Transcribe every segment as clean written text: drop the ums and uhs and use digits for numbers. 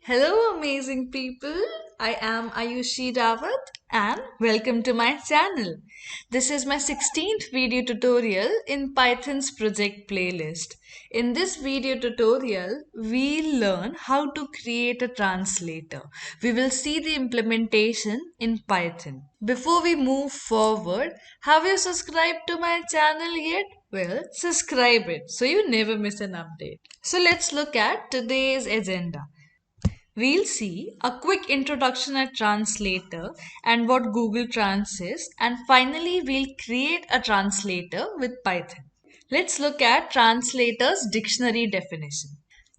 Hello, amazing people. I am Ayushi Rawat and welcome to my channel. This is my 16th video tutorial in Python's project playlist. In this video tutorial, we'll learn how to create a translator. We will see the implementation in Python. Before we move forward, have you subscribed to my channel yet? Well, subscribe it so you never miss an update. So let's look at today's agenda. We'll see a quick introduction at Translator and what Google Trans is, and finally, we'll create a translator with Python. Let's look at translator's dictionary definition.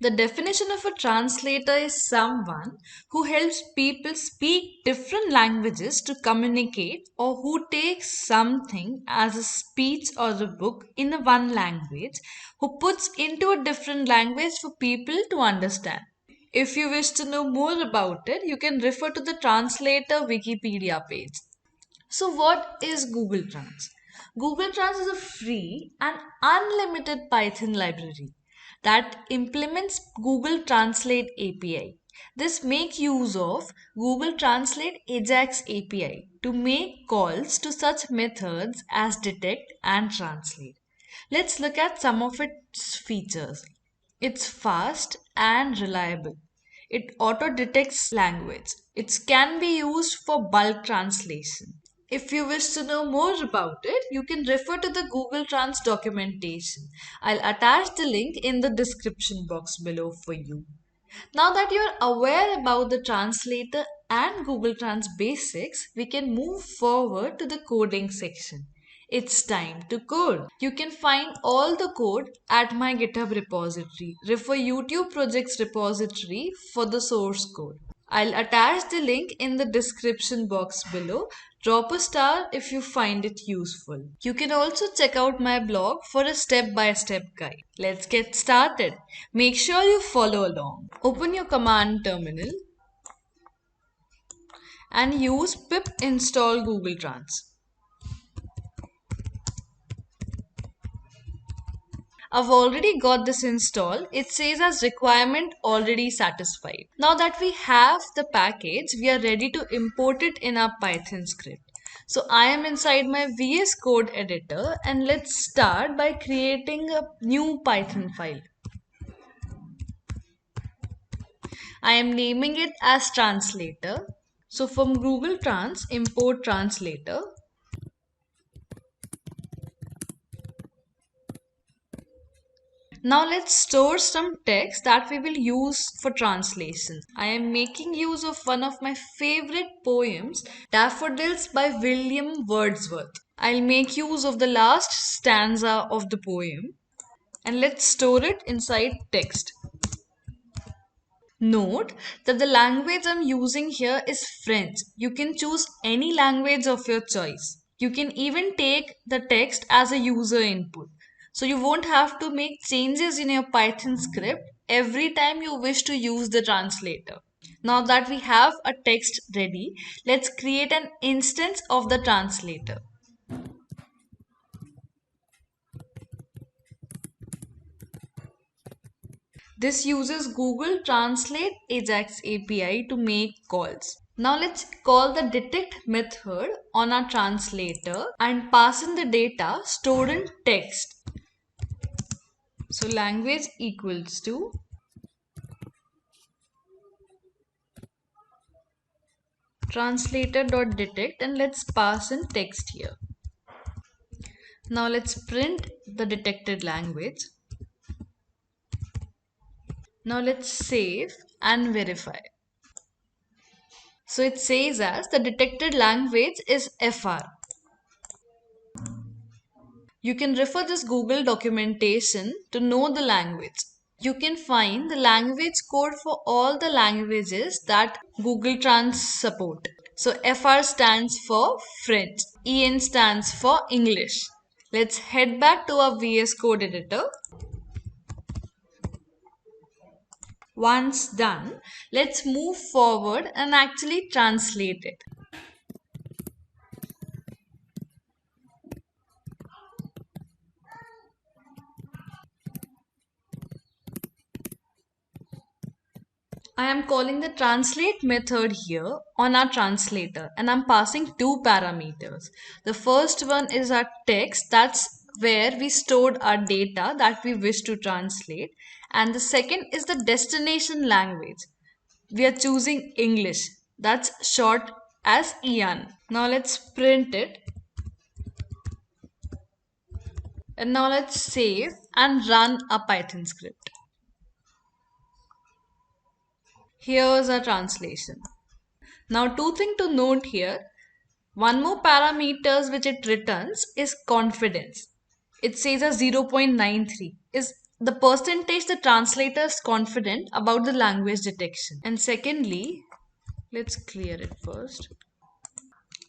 The definition of a translator is someone who helps people speak different languages to communicate, or who takes something as a speech or a book in a one language, who puts into a different language for people to understand. If you wish to know more about it, you can refer to the translator Wikipedia page. So, what is Google Trans? Google Trans is a free and unlimited Python library that implements Google Translate API. This makes use of Google Translate Ajax API to make calls to such methods as detect and translate. Let's look at some of its features. It's fast and reliable. It auto detects language. It can be used for bulk translation. If you wish to know more about it, you can refer to the Google Trans documentation. I'll attach the link in the description box below for you. Now that you're aware about the translator and Google Trans basics, we can move forward to the coding section. It's time to code. You can find all the code at my GitHub repository. Refer YouTube projects repository for the source code. I'll attach the link in the description box below. Drop a star if you find it useful. You can also check out my blog for a step-by-step guide. Let's get started. Make sure you follow along. Open your command terminal and use pip install Google Trans. I've already got this installed. It says as requirement already satisfied. Now that we have the package, we are ready to import it in our Python script. So I am inside my VS Code editor, and let's start by creating a new Python file. I am naming it as translator. So from Google Trans, import translator. Now let's store some text that we will use for translation. I am making use of one of my favorite poems, Daffodils by William Wordsworth. I'll make use of the last stanza of the poem and let's store it inside text. Note that the language I'm using here is French. You can choose any language of your choice. You can even take the text as a user input. So you won't have to make changes in your Python script every time you wish to use the translator. Now that we have a text ready, let's create an instance of the translator. This uses Google Translate Ajax API to make calls. Now let's call the detect method on our translator and pass in the data stored in text. So language equals to translator.detect, and let's pass in text here. Now let's print the detected language. Now let's save and verify. So it says as the detected language is FR. You can refer this Google documentation to know the language. You can find the language code for all the languages that Google Trans support. So FR stands for French, EN stands for English. Let's head back to our VS Code editor. Once done, let's move forward and actually translate it. I am calling the translate method here on our translator and I'm passing two parameters. The first one is our text, that's where we stored our data that we wish to translate. And the second is the destination language. We are choosing English, that's short as EAN. Now let's print it. And now let's save and run a Python script. Here's our translation. Now, two things to note here. One more parameters which it returns is confidence. It says a 0.93 is the percentage the translator is confident about the language detection. And secondly, let's clear it first.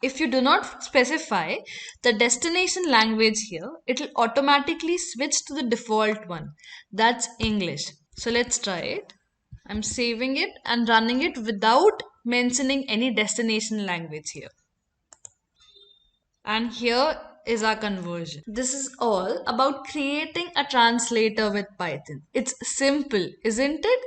If you do not specify the destination language here, it will automatically switch to the default one. That's English. So let's try it. I'm saving it and running it without mentioning any destination language here. And here is our conversion. This is all about creating a translator with Python. It's simple, isn't it?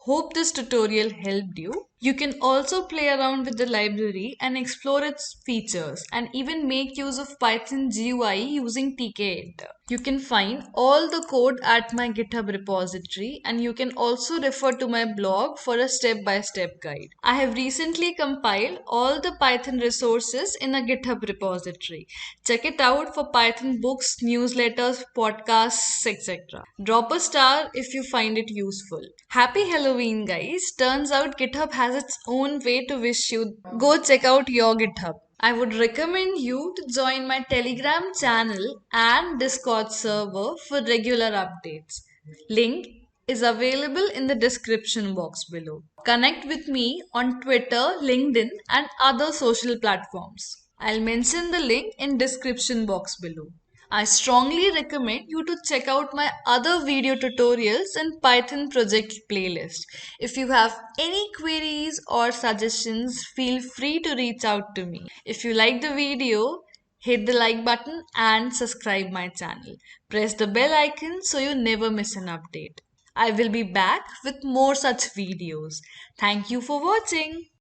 Hope this tutorial helped you. You can also play around with the library and explore its features and even make use of Python GUI using tk-editor. You can find all the code at my GitHub repository and you can also refer to my blog for a step-by-step guide. I have recently compiled all the Python resources in a GitHub repository. Check it out for Python books, newsletters, podcasts, etc. Drop a star if you find it useful. Happy Halloween, guys! Turns out GitHub has its own way to wish you. Go check out your GitHub. I would recommend you to join my Telegram channel and Discord server for regular updates. Link is available in the description box below. Connect with me on Twitter, LinkedIn, and other social platforms. I'll mention the link in description box below. I strongly recommend you to check out my other video tutorials and Python project playlist. If you have any queries or suggestions, feel free to reach out to me. If you like the video, hit the like button and subscribe my channel. Press the bell icon so you never miss an update. I will be back with more such videos. Thank you for watching.